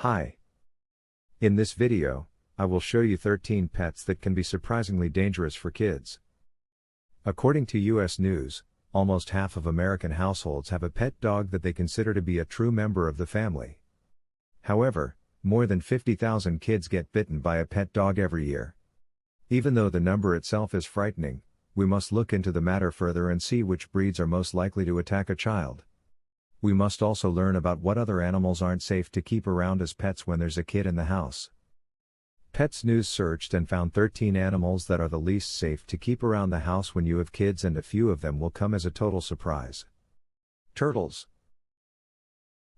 Hi. In this video, I will show you 13 pets that can be surprisingly dangerous for kids. According to US News, almost half of American households have a pet dog that they consider to be a true member of the family. However, more than 50,000 kids get bitten by a pet dog every year. Even though the number itself is frightening, we must look into the matter further and see which breeds are most likely to attack a child. We must also learn about what other animals aren't safe to keep around as pets when there's a kid in the house. Pets News searched and found 13 animals that are the least safe to keep around the house when you have kids, and a few of them will come as a total surprise. Turtles.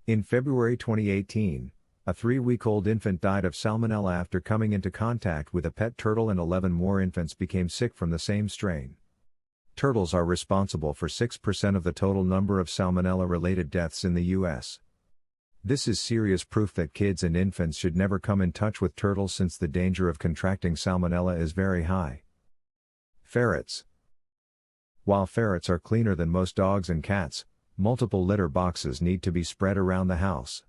In February 2018, a 3-week-old infant died of salmonella after coming into contact with a pet turtle, and 11 more infants became sick from the same strain. Turtles are responsible for 6% of the total number of salmonella-related deaths in the U.S. This is serious proof that kids and infants should never come in touch with turtles, since the danger of contracting salmonella is very high. Ferrets. While ferrets are cleaner than most dogs and cats, multiple litter boxes need to be spread around the house.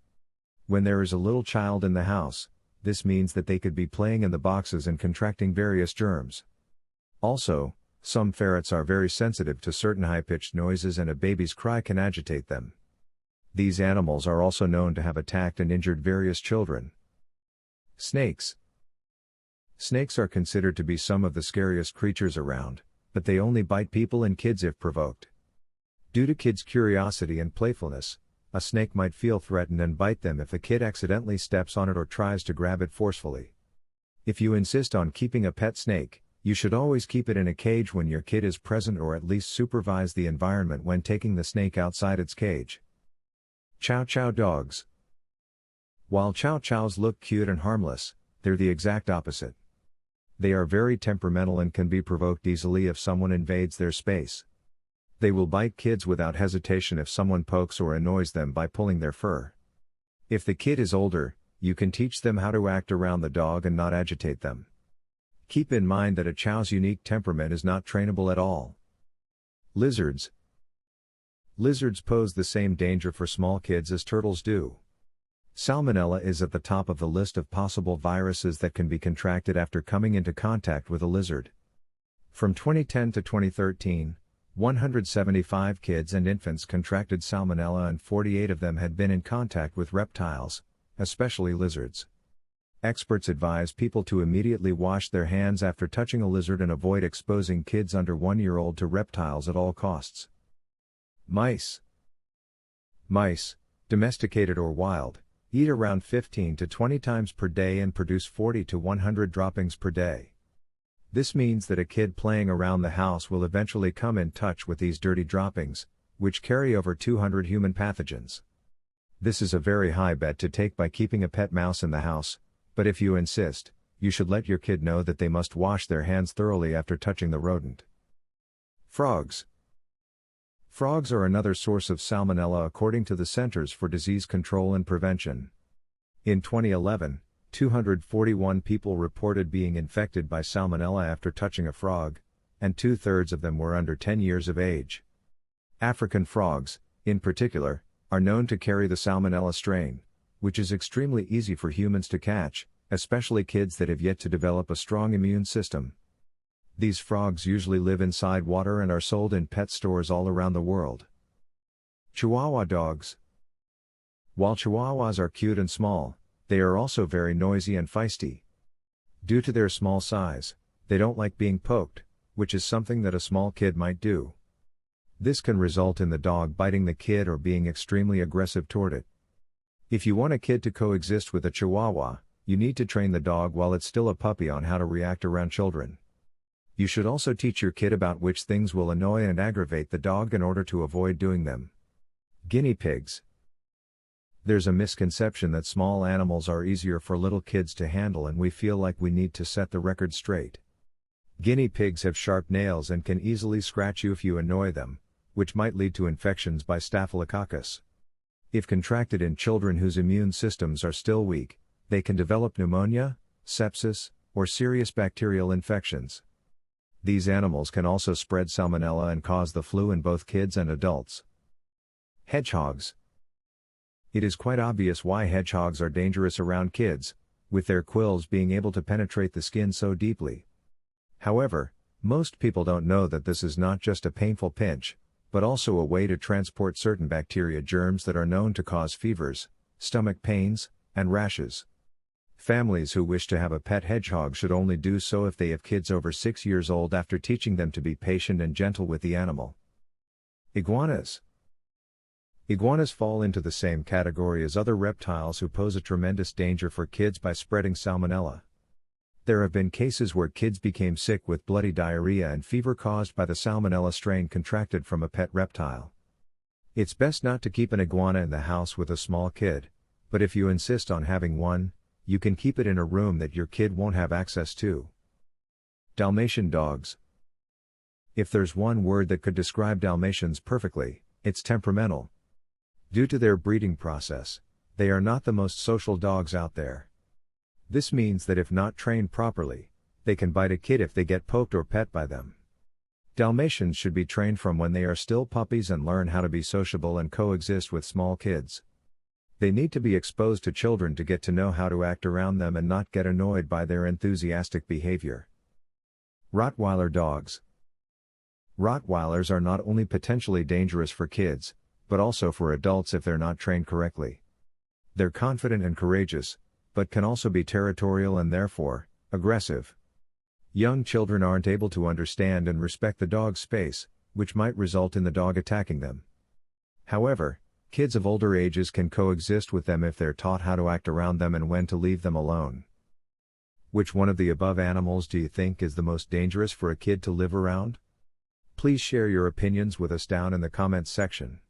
When there is a little child in the house, this means that they could be playing in the boxes and contracting various germs. Also, some ferrets are very sensitive to certain high-pitched noises, and a baby's cry can agitate them. These animals are also known to have attacked and injured various children. Snakes. Snakes are considered to be some of the scariest creatures around, but they only bite people and kids if provoked. Due to kids' curiosity and playfulness, a snake might feel threatened and bite them if a kid accidentally steps on it or tries to grab it forcefully. If you insist on keeping a pet snake, you should always keep it in a cage when your kid is present, or at least supervise the environment when taking the snake outside its cage. Chow Chow dogs. While Chow Chows look cute and harmless, they're the exact opposite. They are very temperamental and can be provoked easily if someone invades their space. They will bite kids without hesitation if someone pokes or annoys them by pulling their fur. If the kid is older, you can teach them how to act around the dog and not agitate them. Keep in mind that a Chow's unique temperament is not trainable at all. Lizards. Lizards pose the same danger for small kids as turtles do. Salmonella is at the top of the list of possible viruses that can be contracted after coming into contact with a lizard. From 2010 to 2013, 175 kids and infants contracted salmonella, and 48 of them had been in contact with reptiles, especially lizards. Experts advise people to immediately wash their hands after touching a lizard and avoid exposing kids under 1 year old to reptiles at all costs. Mice. Mice, domesticated or wild, eat around 15 to 20 times per day and produce 40 to 100 droppings per day. This means that a kid playing around the house will eventually come in touch with these dirty droppings, which carry over 200 human pathogens. This is a very high bet to take by keeping a pet mouse in the house, but if you insist, you should let your kid know that they must wash their hands thoroughly after touching the rodent. Frogs. Frogs are another source of salmonella according to the Centers for Disease Control and Prevention. In 2011, 241 people reported being infected by salmonella after touching a frog, and 2/3 of them were under 10 years of age. African frogs, in particular, are known to carry the salmonella strain, which is extremely easy for humans to catch, especially kids that have yet to develop a strong immune system. These frogs usually live inside water and are sold in pet stores all around the world. Chihuahua dogs. While Chihuahuas are cute and small, they are also very noisy and feisty. Due to their small size, they don't like being poked, which is something that a small kid might do. This can result in the dog biting the kid or being extremely aggressive toward it. If you want a kid to coexist with a Chihuahua, you need to train the dog while it's still a puppy on how to react around children. You should also teach your kid about which things will annoy and aggravate the dog in order to avoid doing them. Guinea pigs. There's a misconception that small animals are easier for little kids to handle, and we feel like we need to set the record straight. Guinea pigs have sharp nails and can easily scratch you if you annoy them, which might lead to infections by Staphylococcus. If contracted in children whose immune systems are still weak, they can develop pneumonia, sepsis, or serious bacterial infections. These animals can also spread salmonella and cause the flu in both kids and adults. Hedgehogs. It is quite obvious why hedgehogs are dangerous around kids, with their quills being able to penetrate the skin so deeply. However, most people don't know that this is not just a painful pinch, but also a way to transport certain bacteria germs that are known to cause fevers, stomach pains, and rashes. Families who wish to have a pet hedgehog should only do so if they have kids over 6 years old, after teaching them to be patient and gentle with the animal. Iguanas. Iguanas fall into the same category as other reptiles who pose a tremendous danger for kids by spreading salmonella. There have been cases where kids became sick with bloody diarrhea and fever caused by the salmonella strain contracted from a pet reptile. It's best not to keep an iguana in the house with a small kid, but if you insist on having one, you can keep it in a room that your kid won't have access to. Dalmatian dogs. If there's one word that could describe Dalmatians perfectly, it's temperamental. Due to their breeding process, they are not the most social dogs out there. This means that if not trained properly, they can bite a kid if they get poked or pet by them. Dalmatians should be trained from when they are still puppies and learn how to be sociable and coexist with small kids. They need to be exposed to children to get to know how to act around them and not get annoyed by their enthusiastic behavior. Rottweiler dogs. Rottweilers are not only potentially dangerous for kids, but also for adults if they're not trained correctly. They're confident and courageous, but can also be territorial and therefore, aggressive. Young children aren't able to understand and respect the dog's space, which might result in the dog attacking them. However, kids of older ages can coexist with them if they're taught how to act around them and when to leave them alone. Which one of the above animals do you think is the most dangerous for a kid to live around? Please share your opinions with us down in the comments section.